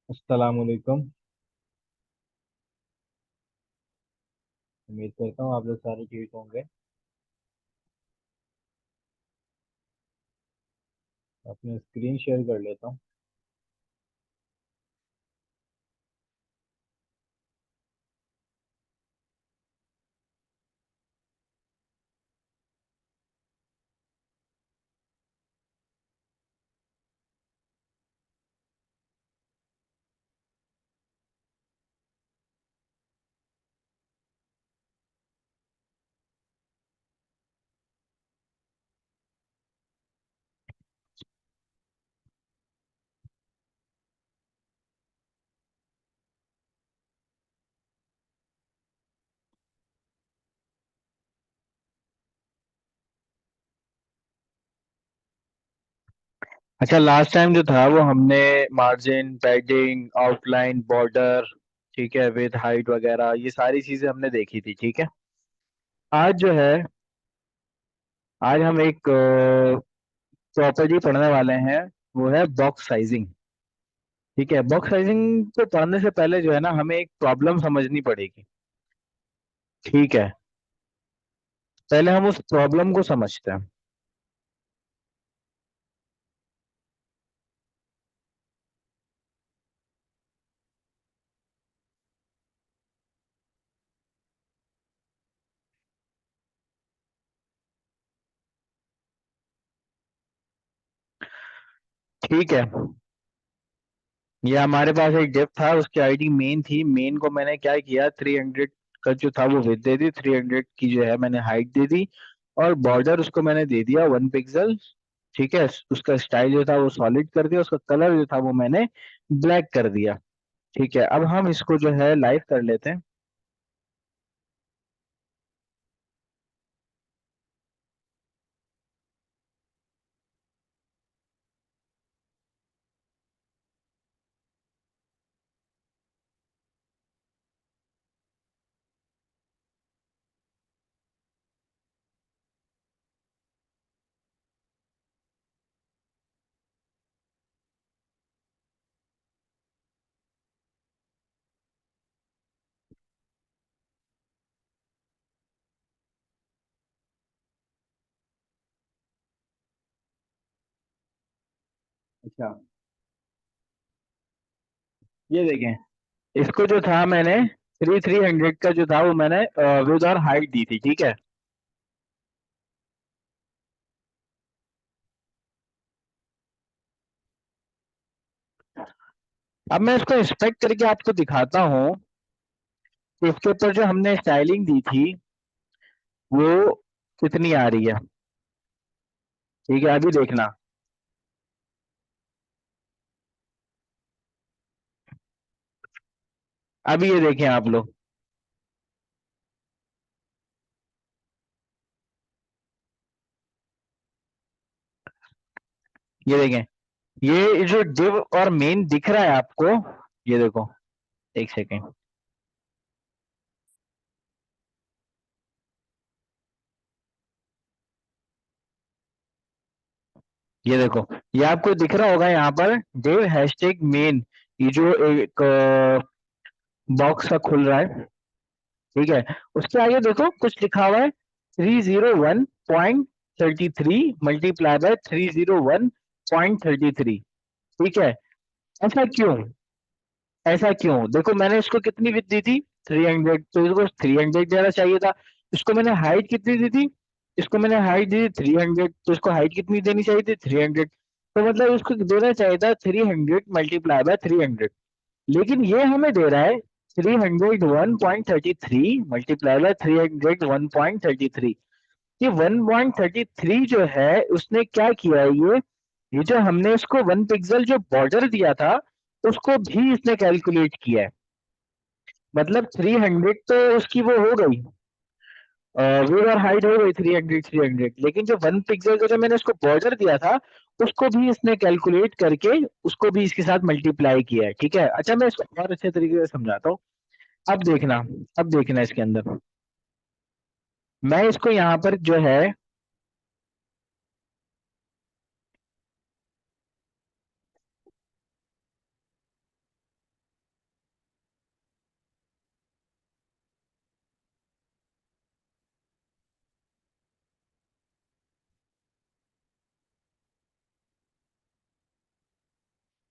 अस्सलाम वालेकुम। उम्मीद करता हूँ आप लोग सारे ठीक होंगे। अपनी स्क्रीन शेयर कर लेता हूँ। अच्छा, लास्ट टाइम जो था वो हमने मार्जिन, पैडिंग, आउटलाइन, बॉर्डर, ठीक है, विद हाइट वगैरह ये सारी चीजें हमने देखी थी। ठीक है। आज जो है, आज हम एक प्रॉपर्टी पढ़ने वाले हैं। वो है बॉक्स साइजिंग। ठीक है। बॉक्स साइजिंग को पढ़ने से पहले जो है ना, हमें एक प्रॉब्लम समझनी पड़ेगी। ठीक है। पहले हम उस प्रॉब्लम को समझते हैं। ठीक है। ये हमारे पास एक डिप था, उसकी आईडी मेन थी। मेन को मैंने क्या किया, 300 का जो था वो विड्थ दे दी, 300 की जो है मैंने हाइट दे दी, और बॉर्डर उसको मैंने दे दिया 1 पिक्सल। ठीक है। उसका स्टाइल जो था वो सॉलिड कर दिया, उसका कलर जो था वो मैंने ब्लैक कर दिया। ठीक है। अब हम इसको जो है लाइव कर लेते हैं। अच्छा, ये देखें। इसको जो था मैंने 300 का जो था वो मैंने विद और हाइट दी थी। ठीक है। अब मैं इसको इंस्पेक्ट करके आपको दिखाता हूँ कि इसके ऊपर जो हमने स्टाइलिंग दी थी वो कितनी आ रही है। ठीक है, अभी देखना। अभी ये देखें आप लोग। ये देखें। ये जो डिव और मेन दिख रहा है आपको, ये देखो। एक सेकेंड। ये देखो। ये आपको दिख रहा होगा यहाँ पर, डिव हैशटैग मेन। ये जो एक बॉक्स सा खुल रहा है। ठीक है। उसके आगे देखो कुछ लिखा हुआ है, 301.33 मल्टीप्लाई बाय 301.33। ठीक है। ऐसा क्यों? ऐसा क्यों? देखो, मैंने इसको कितनी विड्थ दी थी, 300, तो इसको 300 देना चाहिए था। इसको मैंने हाइट कितनी दी थी? इसको मैंने हाइट दी थी 300, तो इसको हाइट कितनी देनी चाहिए थी? 300। तो मतलब इसको देना चाहिए था 300 मल्टीप्लाई बाय 300। लेकिन ये हमें दे रहा है 301.33 मल्टीप्लाई बाय 301.33। ये 1.33 जो है उसने क्या किया है, ये जो हमने इसको 1 पिक्सल जो बॉर्डर दिया था उसको भी इसने कैलकुलेट किया है। मतलब 300 तो उसकी वो हो गई, विड्थ और हाइट हो गई 300 300, लेकिन जो 1 पिक्सल का जो मैंने उसको बॉर्डर दिया था उसको भी इसने कैलकुलेट करके उसको भी इसके साथ मल्टीप्लाई किया है। ठीक है। अच्छा, मैं इसको और अच्छे तरीके से समझाता हूँ। अब देखना। अब देखना इसके अंदर। मैं इसको यहाँ पर जो है,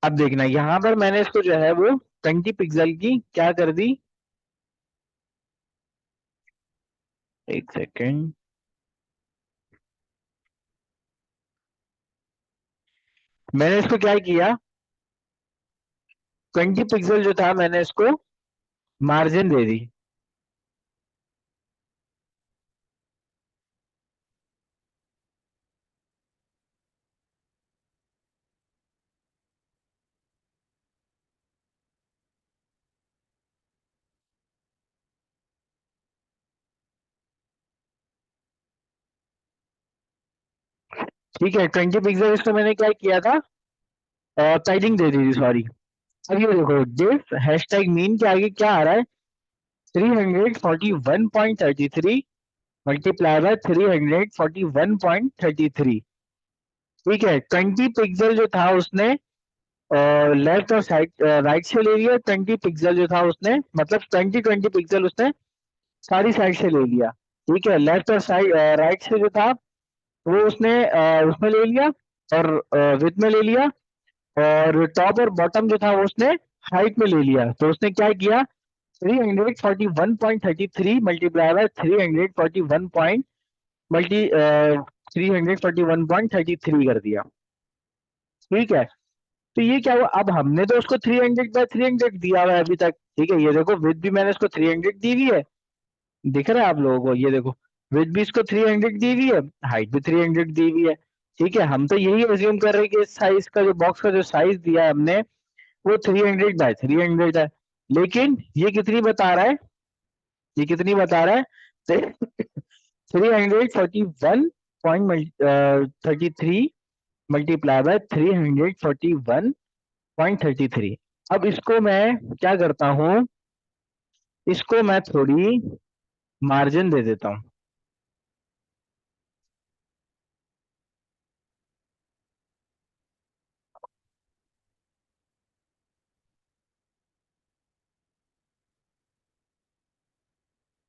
अब देखना यहाँ पर मैंने इसको जो है वो 20 पिक्सल की क्या कर दी, एक सेकेंड, मैंने इसको क्या किया, 20 पिक्सल जो था मैंने इसको मार्जिन दे दी। ठीक है, 20 पिक्सल इसको मैंने क्या किया था, पैडिंग दे दी थी, सॉरी। अब ये देखो, दिस हैशटैग मीन के आगे क्या आ रहा है, 341.33 मल्टीप्लाई बाय 341.33। ठीक है, 20 पिक्सल जो था उसने लेफ्ट और साइड राइट से ले लिया, 20 पिक्सल जो था उसने मतलब 20 पिक्सल उसने सारी साइड से ले लिया। ठीक है, लेफ्ट और साइड राइट से जो था वो उसने उसमें ले लिया, और विड्थ में ले लिया, और टॉप और बॉटम जो था वो उसने हाइट में ले लिया। तो उसने क्या किया, 341.33 मल्टीप्लाई बाय 341 मल्टी 341.33 कर दिया। ठीक है, तो ये क्या हुआ, अब हमने तो उसको 300/300 दिया हुआ है अभी तक। ठीक है, ये देखो विथ भी मैंने इसको 300 दी हुई है, दिख रहा है आप लोगों को, ये देखो विथ भी इसको 300 दी हुई है, हाइट भी 300 दी हुई है। ठीक है, हम तो यही अज्यूम कर रहे हैं कि इस साइज का जो बॉक्स का जो साइज दिया है हमने वो 300/300 है। लेकिन ये कितनी बता रहा है, ये कितनी बता रहा है, 341.33 मल्टीप्लाई बाय 341.33। अब इसको मैं क्या करता हूँ, इसको मैं थोड़ी मार्जिन दे देता हूँ।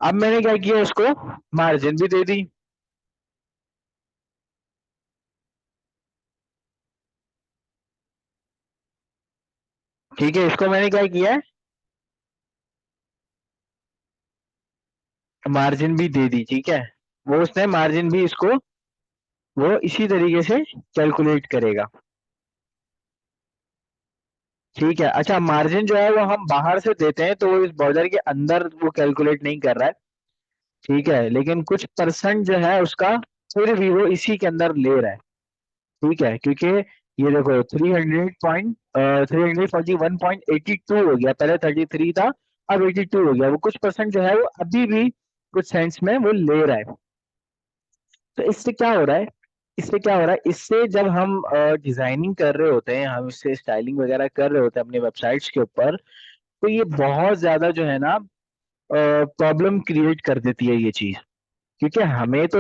अब मैंने क्या किया, इसको मार्जिन भी दे दी। ठीक है, इसको मैंने क्या किया है, मार्जिन भी दे दी। ठीक है, वो उसने मार्जिन भी इसको वो इसी तरीके से कैलकुलेट करेगा। ठीक है, अच्छा मार्जिन जो है वो हम बाहर से देते हैं तो वो इस बॉर्डर के अंदर वो कैलकुलेट नहीं कर रहा है। ठीक है, लेकिन कुछ परसेंट जो है उसका फिर भी वो इसी के अंदर ले रहा है। ठीक है, क्योंकि ये देखो 341.82 हो गया, पहले 33 था, अब 82 हो गया, वो कुछ परसेंट जो है वो अभी भी कुछ सेंस में वो ले रहा है। तो इससे क्या हो रहा है, इससे क्या हो रहा है, इससे जब हम डिजाइनिंग कर रहे होते हैं, हम इससे स्टाइलिंग वगैरह कर रहे होते हैं अपने वेबसाइट्स के ऊपर, तो ये बहुत ज्यादा जो है ना प्रॉब्लम क्रिएट कर देती है ये चीज। क्योंकि हमें तो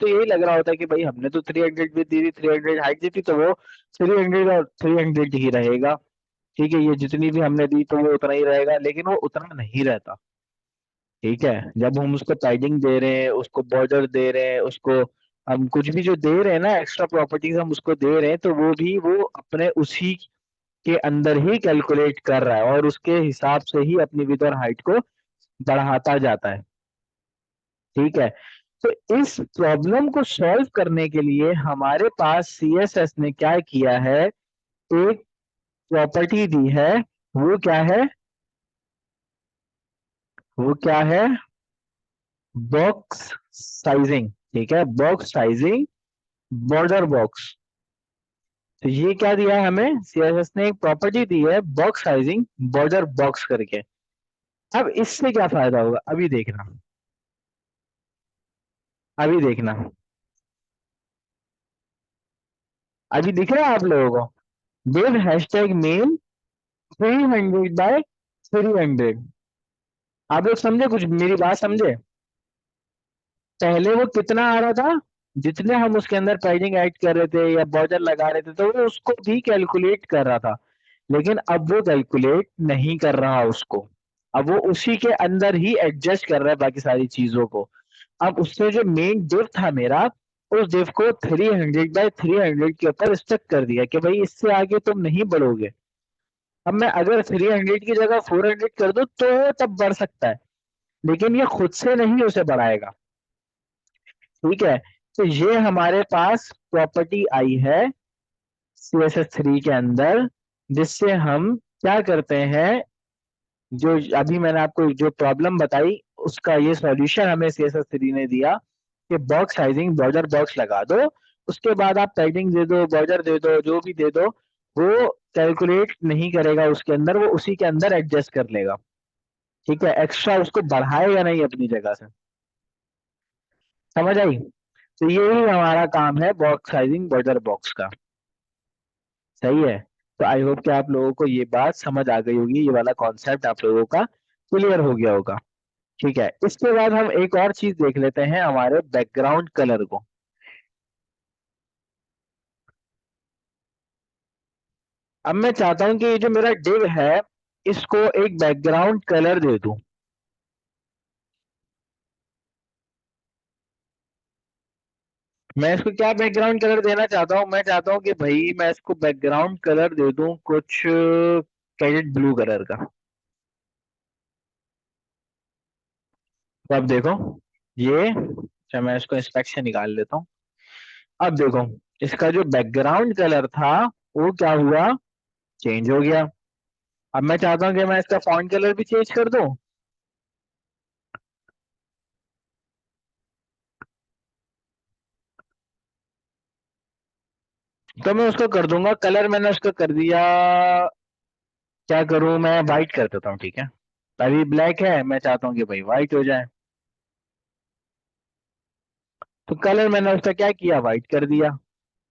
यही लग रहा होता है कि भाई हमने तो 300 भी दी थी, 300 हाइट दी थी, तो वो 300 और 300 ही रहेगा। ठीक है, ये जितनी भी हमने दी तो वो उतना ही रहेगा, लेकिन वो उतना नहीं रहता। ठीक है, जब हम उसको पैडिंग दे रहे हैं, उसको बॉर्डर दे रहे हैं, उसको हम कुछ भी जो दे रहे हैं ना एक्स्ट्रा प्रॉपर्टीज हम उसको दे रहे हैं, तो वो भी वो अपने उसी के अंदर ही कैलकुलेट कर रहा है और उसके हिसाब से ही अपनी विड्थ और हाइट को बढ़ाता जाता है। ठीक है, तो इस प्रॉब्लम को सॉल्व करने के लिए हमारे पास सीएसएस ने क्या किया है, एक प्रॉपर्टी दी है। वो क्या है, वो क्या है, बॉक्स साइजिंग। ठीक है, बॉक्स साइजिंग, बॉर्डर बॉक्स। तो ये क्या दिया है हमें, सीएसएस ने एक प्रॉपर्टी दी है बॉक्स साइजिंग बॉर्डर बॉक्स करके। अब इससे क्या फायदा होगा, अभी देखना, अभी देखना, अभी दिख रहा है आप लोगों को, दिस हैशटैग मेन 300/300। आप लोग समझे, कुछ मेरी बात समझे, पहले वो कितना आ रहा था, जितने हम उसके अंदर पैडिंग ऐड कर रहे थे या बॉर्डर लगा रहे थे तो वो उसको भी कैलकुलेट कर रहा था। लेकिन अब वो कैलकुलेट नहीं कर रहा उसको, अब वो उसी के अंदर ही एडजस्ट कर रहा है बाकी सारी चीजों को। अब उससे जो मेन डिफ था मेरा, उस div को 300 बाय 300 के ऊपर स्टक कर दिया कि भाई इससे आगे तुम नहीं बढ़ोगे। अब मैं अगर 300 की जगह 400 कर दूं तो वो तब बढ़ सकता है, लेकिन ये खुद से नहीं उसे बढ़ाएगा। ठीक है, तो ये हमारे पास प्रॉपर्टी आई है CSS3 के अंदर, जिससे हम क्या करते हैं, जो अभी मैंने आपको जो प्रॉब्लम बताई उसका ये सॉल्यूशन हमें CSS3 ने दिया कि बॉक्स साइजिंग बॉर्डर बॉक्स लगा दो, उसके बाद आप पैडिंग दे दो, बॉर्डर दे दो, जो भी दे दो, वो कैलकुलेट नहीं करेगा उसके अंदर, वो उसी के अंदर एडजस्ट कर लेगा। ठीक है, एक्स्ट्रा उसको बढ़ाएगा नहीं अपनी जगह से। समझ आई? तो यही हमारा काम है बॉक्स साइजिंग बॉर्डर बॉक्स का। सही है। तो आई होप कि आप लोगों को ये बात समझ आ गई होगी, ये वाला कॉन्सेप्ट आप लोगों का क्लियर हो गया होगा। ठीक है, इसके बाद हम एक और चीज देख लेते हैं, हमारे बैकग्राउंड कलर को। अब मैं चाहता हूं कि ये जो मेरा डिव है इसको एक बैकग्राउंड कलर दे दूं। मैं इसको क्या बैकग्राउंड कलर देना चाहता हूँ, मैं चाहता हूँ कि भाई मैं इसको बैकग्राउंड कलर दे दूं कुछ कैडेट ब्लू कलर का। तो अब देखो ये, अच्छा मैं इसको इंस्पेक्शन निकाल लेता हूँ। अब देखो इसका जो बैकग्राउंड कलर था वो क्या हुआ, चेंज हो गया। अब मैं चाहता हूँ कि मैं इसका फॉन्ट कलर भी चेंज कर दूं। तो मैं उसको कर दूंगा, कलर मैंने उसको कर दिया, क्या करूं, मैं वाइट कर देता हूँ। ठीक है, अभी ब्लैक है, मैं चाहता हूँ कि भाई वाइट हो जाए। तो कलर मैंने उसका क्या किया, वाइट कर दिया।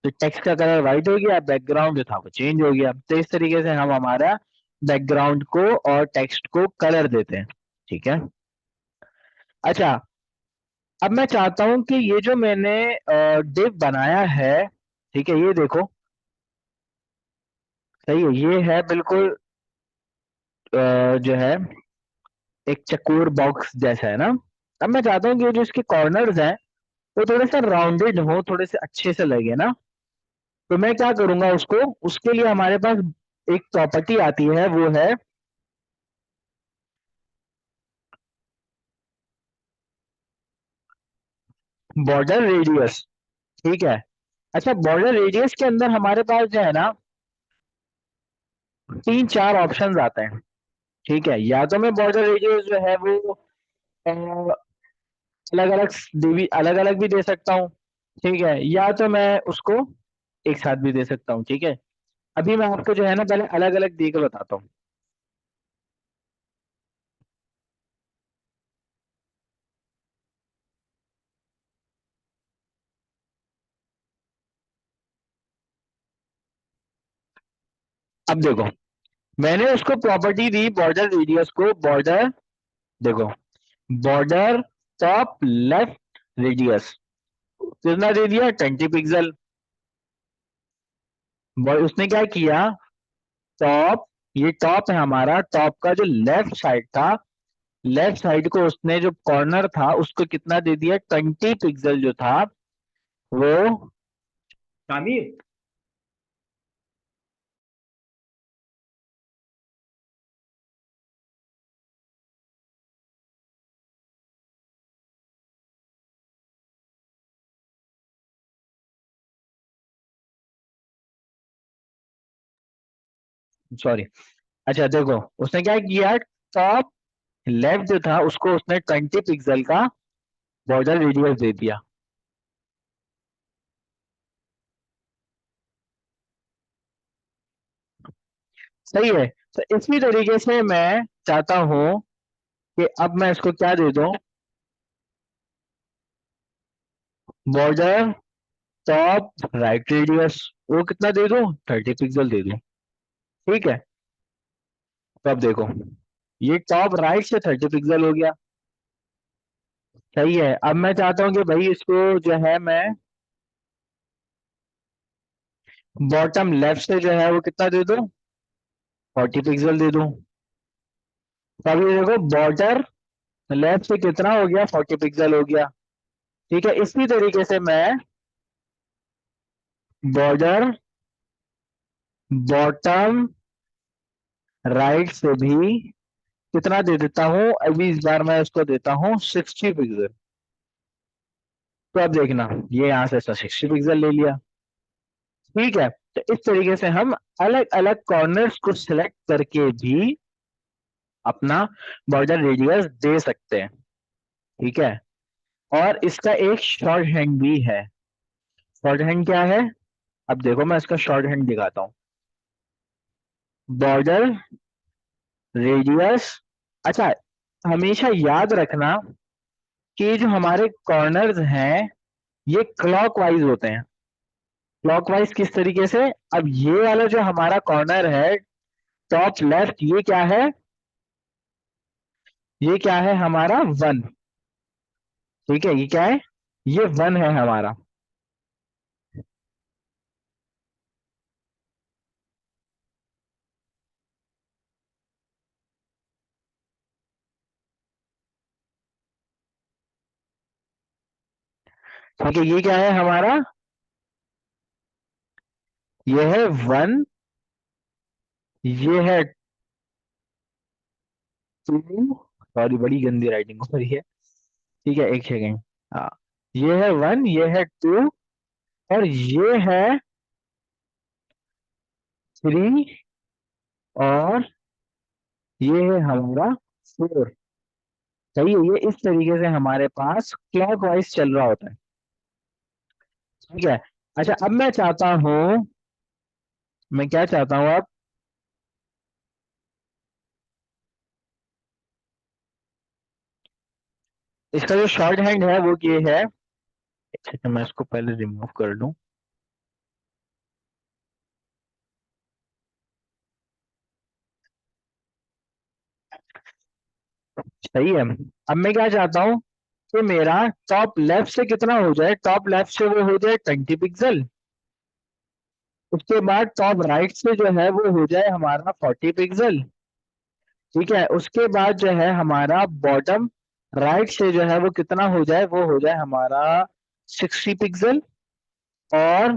तो टेक्स्ट का कलर वाइट हो गया, बैकग्राउंड जो था वो चेंज हो गया। तो इस तरीके से हम हमारा बैकग्राउंड को और टेक्स्ट को कलर देते हैं। ठीक है। अच्छा, अब मैं चाहता हूं कि ये जो मैंने डिव बनाया है, ठीक है, ये देखो, सही है, ये है बिल्कुल जो है एक चकोर बॉक्स जैसा है ना। अब मैं चाहता हूँ कि जो इसके कॉर्नर्स हैं वो थोड़े से राउंडेड हो, थोड़े से अच्छे से लगे ना। तो मैं क्या करूंगा उसको, उसके लिए हमारे पास एक प्रॉपर्टी आती है, वो है बॉर्डर रेडियस। ठीक है। अच्छा, बॉर्डर रेडियस के अंदर हमारे पास जो है ना तीन चार ऑप्शंस आते हैं। ठीक है, या तो मैं बॉर्डर रेडियस जो है वो अलग अलग अलग अलग भी दे सकता हूँ। ठीक है, या तो मैं उसको एक साथ भी दे सकता हूँ। ठीक है, अभी मैं आपको जो है ना पहले अलग अलग दे के बताता हूँ। अब देखो, मैंने उसको प्रॉपर्टी दी बॉर्डर रेडियस को, बॉर्डर, देखो, बॉर्डर टॉप लेफ्ट रेडियस कितना दे दिया, 20 पिक्सल। उसने क्या किया, टॉप, ये टॉप है हमारा, टॉप का जो लेफ्ट साइड था, लेफ्ट साइड को उसने जो कॉर्नर था उसको कितना दे दिया, 20 पिक्सल जो था वो, तामीर, सॉरी। अच्छा देखो, उसने क्या किया, टॉप लेफ्ट जो था उसको उसने 20 पिक्सल का बॉर्डर रेडियस दे दिया। सही है। तो इसी तरीके से मैं चाहता हूं कि अब मैं इसको क्या दे दूं, बॉर्डर टॉप राइट रेडियस, वो कितना दे दूं, 30 पिक्सल दे दूं। ठीक है, तो अब देखो ये टॉप राइट से 30 पिक्सल हो गया। सही है, अब मैं चाहता हूँ कि भाई इसको जो है मैं बॉटम लेफ्ट से जो है वो कितना दे दूं, 40 पिक्सल दे दूं। तो अब ये देखो बॉर्डर लेफ्ट से कितना हो गया, 40 पिक्सल हो गया। ठीक है, इसी तरीके से मैं बॉर्डर बॉटम राइट से भी कितना दे देता हूं, अभी इस बार मैं उसको देता हूं 60 पिक्सल। तो अब देखना, ये यहां से 60 पिक्सल ले लिया। ठीक है, तो इस तरीके से हम अलग अलग कॉर्नर्स को सिलेक्ट करके भी अपना बॉर्डर रेडियस दे सकते हैं। ठीक है, और इसका एक शॉर्ट हैंड भी है। शॉर्ट हैंड क्या है, अब देखो मैं इसका शॉर्ट हैंड दिखाता हूँ। बॉर्डर रेडियस, अच्छा, हमेशा याद रखना कि जो हमारे कॉर्नर्स हैं ये क्लॉकवाइज होते हैं। क्लॉकवाइज किस तरीके से, अब ये वाला जो हमारा कॉर्नर है टॉप लेफ्ट, ये क्या है, ये क्या है हमारा 1। ठीक है, ये क्या है, ये 1 है हमारा। ठीक है, ये क्या है हमारा, ये है 1, ये है 2, सॉरी बड़ी गंदी राइटिंग हो रही है। ठीक है, एक सेकेंड। हाँ, ये है 1, ये है 2, और ये है 3, और ये है हमारा 4। सही है, ये इस तरीके से हमारे पास क्लॉकवाइज चल रहा होता है। ठीक है, अच्छा अब मैं चाहता हूं, मैं क्या चाहता हूं अब, इसका जो शॉर्ट हैंड है वो ये है। अच्छा, मैं इसको पहले रिमूव कर लूं। सही है, अब मैं क्या चाहता हूँ कि मेरा टॉप लेफ्ट से कितना हो जाए, टॉप लेफ्ट से वो हो जाए 20 पिक्सल। उसके बाद टॉप राइट से जो है वो हो जाए हमारा 40 पिक्सल। ठीक है, उसके बाद जो है हमारा बॉटम राइट से जो है वो कितना हो जाए, वो हो जाए हमारा 60 पिक्सल। और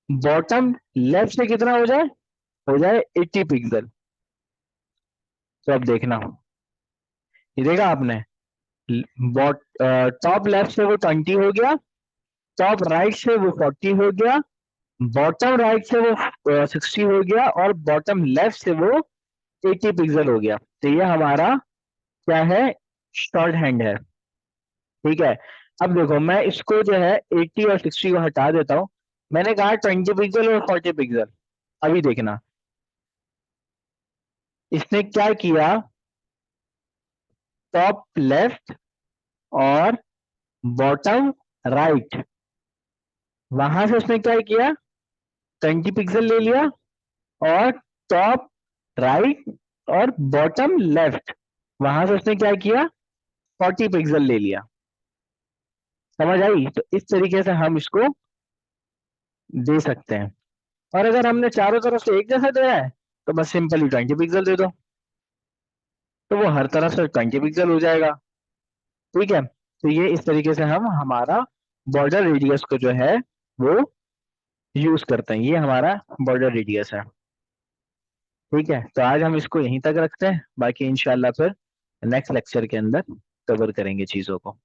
बॉटम लेफ्ट से कितना हो जाए 80 पिक्सल। तो अब देखना, ये देखा आपने, बॉट टॉप लेफ्ट से वो 20 हो गया, टॉप राइट से वो 40 हो गया, बॉटम राइट से वो 60 हो गया, और बॉटम लेफ्ट से वो 80 पिक्सल हो गया। तो ये हमारा क्या है, शॉर्ट हैंड है। ठीक है, अब देखो मैं इसको जो है 80 और 60 को हटा देता हूँ। मैंने कहा 20 पिक्सल और 40 पिक्सल। अभी देखना, इसने क्या किया, टॉप लेफ्ट और बॉटम राइट, वहां से उसने क्या किया, 20 पिक्सल ले लिया, और टॉप राइट और बॉटम लेफ्ट, वहां से उसने क्या किया, 40 पिक्सल ले लिया। समझ आई, तो इस तरीके से हम इसको दे सकते हैं। और अगर हमने चारों तरफ से एक जैसा दिया है तो बस सिंपली 20 पिक्सल दे दो, तो वो हर तरफ से 20 पिक्सल हो जाएगा। ठीक है, तो ये इस तरीके से हम हमारा बॉर्डर रेडियस को जो है वो यूज करते हैं। ये हमारा बॉर्डर रेडियस है। ठीक है, तो आज हम इसको यहीं तक रखते हैं, बाकी इंशाल्लाह फिर नेक्स्ट लेक्चर के अंदर कवर करेंगे चीजों को।